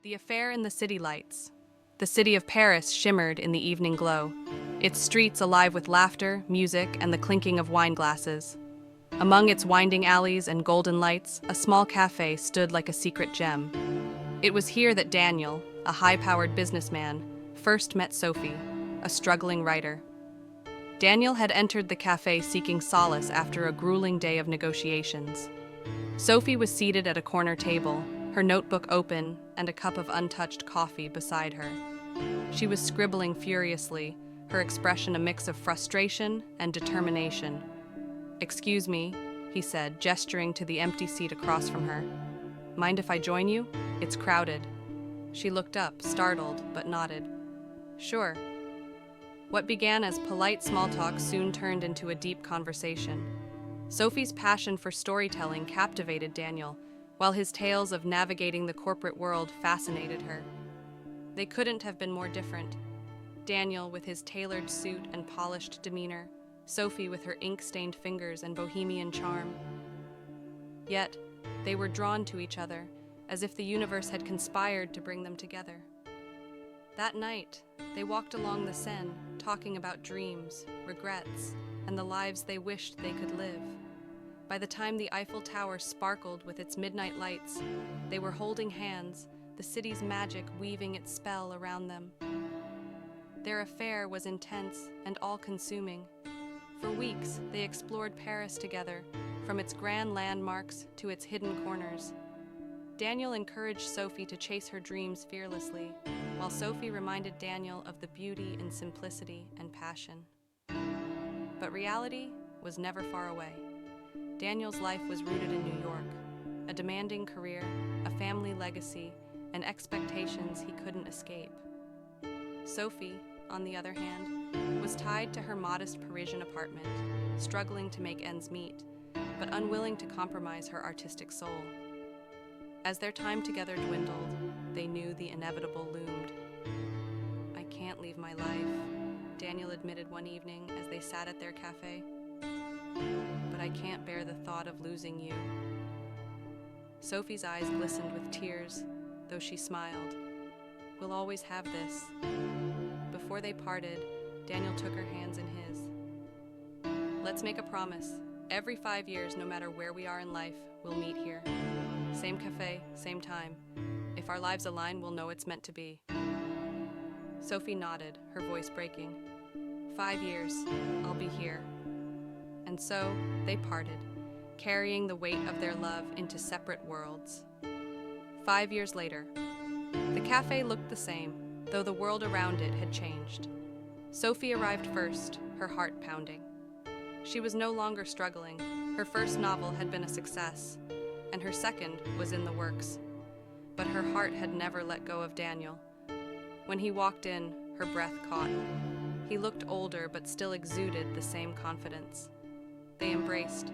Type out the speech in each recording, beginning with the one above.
The affair in the city lights. The city of Paris shimmered in the evening glow, its streets alive with laughter, music, and the clinking of wine glasses. Among its winding alleys and golden lights, a small cafe stood like a secret gem. It was here that Daniel, a high-powered businessman, first met Sophie, a struggling writer. Daniel had entered the cafe seeking solace after a grueling day of negotiations. Sophie was seated at a corner table, her notebook open and a cup of untouched coffee beside her. She was scribbling furiously, her expression a mix of frustration and determination. "Excuse me," he said, gesturing to the empty seat across from her. "Mind if I join you? It's crowded." She looked up, startled, but nodded. "Sure." What began as polite small talk soon turned into a deep conversation. Sophie's passion for storytelling captivated Daniel, while his tales of navigating the corporate world fascinated her. They couldn't have been more different. Daniel with his tailored suit and polished demeanor, Sophie with her ink-stained fingers and bohemian charm. Yet, they were drawn to each other, as if the universe had conspired to bring them together. That night, they walked along the Seine, talking about dreams, regrets, and the lives they wished they could live. By the time the Eiffel Tower sparkled with its midnight lights, they were holding hands, the city's magic weaving its spell around them. Their affair was intense and all-consuming. For weeks, they explored Paris together, from its grand landmarks to its hidden corners. Daniel encouraged Sophie to chase her dreams fearlessly, while Sophie reminded Daniel of the beauty in simplicity and passion. But reality was never far away. Daniel's life was rooted in New York, a demanding career, a family legacy, and expectations he couldn't escape. Sophie, on the other hand, was tied to her modest Parisian apartment, struggling to make ends meet, but unwilling to compromise her artistic soul. As their time together dwindled, they knew the inevitable loomed. "I can't leave my life," Daniel admitted one evening as they sat at their cafe. "But I can't bear the thought of losing you." Sophie's eyes glistened with tears, though she smiled. "We'll always have this." Before they parted, Daniel took her hands in his. "Let's make a promise. Every 5 years, no matter where we are in life, we'll meet here. Same cafe, same time. If our lives align, we'll know it's meant to be." Sophie nodded, her voice breaking. 5 years, I'll be here." And so, they parted, carrying the weight of their love into separate worlds. 5 years later, the cafe looked the same, though the world around it had changed. Sophie arrived first, her heart pounding. She was no longer struggling. Her first novel had been a success, and her second was in the works. But her heart had never let go of Daniel. When he walked in, her breath caught. He looked older but still exuded the same confidence. They embraced,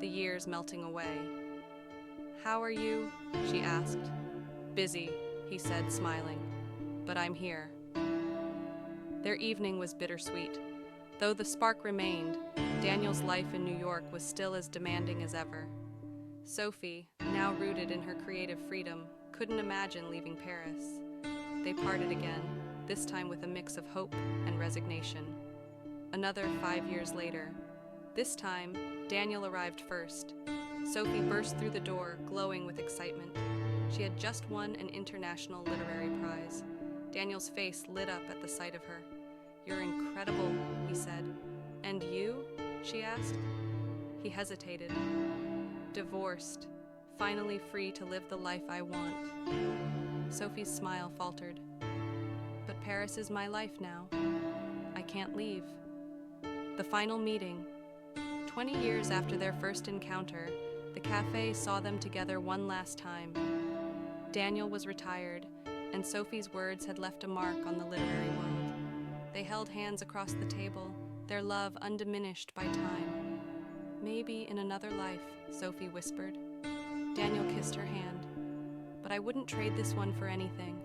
the years melting away. "How are you?" she asked. "Busy," he said, smiling. "But I'm here." Their evening was bittersweet. Though the spark remained, Daniel's life in New York was still as demanding as ever. Sophie, now rooted in her creative freedom, couldn't imagine leaving Paris. They parted again, this time with a mix of hope and resignation. Another 5 years later. This time, Daniel arrived first. Sophie burst through the door, glowing with excitement. She had just won an international literary prize. Daniel's face lit up at the sight of her. "You're incredible," he said. "And you?" she asked. He hesitated. "Divorced, finally free to live the life I want." Sophie's smile faltered. "But Paris is my life now. I can't leave." The final meeting. 20 years after their first encounter, the cafe saw them together one last time. Daniel was retired, and Sophie's words had left a mark on the literary world. They held hands across the table, their love undiminished by time. "Maybe in another life," Sophie whispered. Daniel kissed her hand. "But I wouldn't trade this one for anything."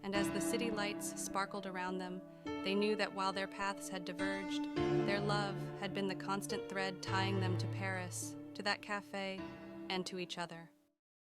And as the city lights sparkled around them, they knew that while their paths had diverged, their love had been the constant thread tying them to Paris, to that cafe, and to each other.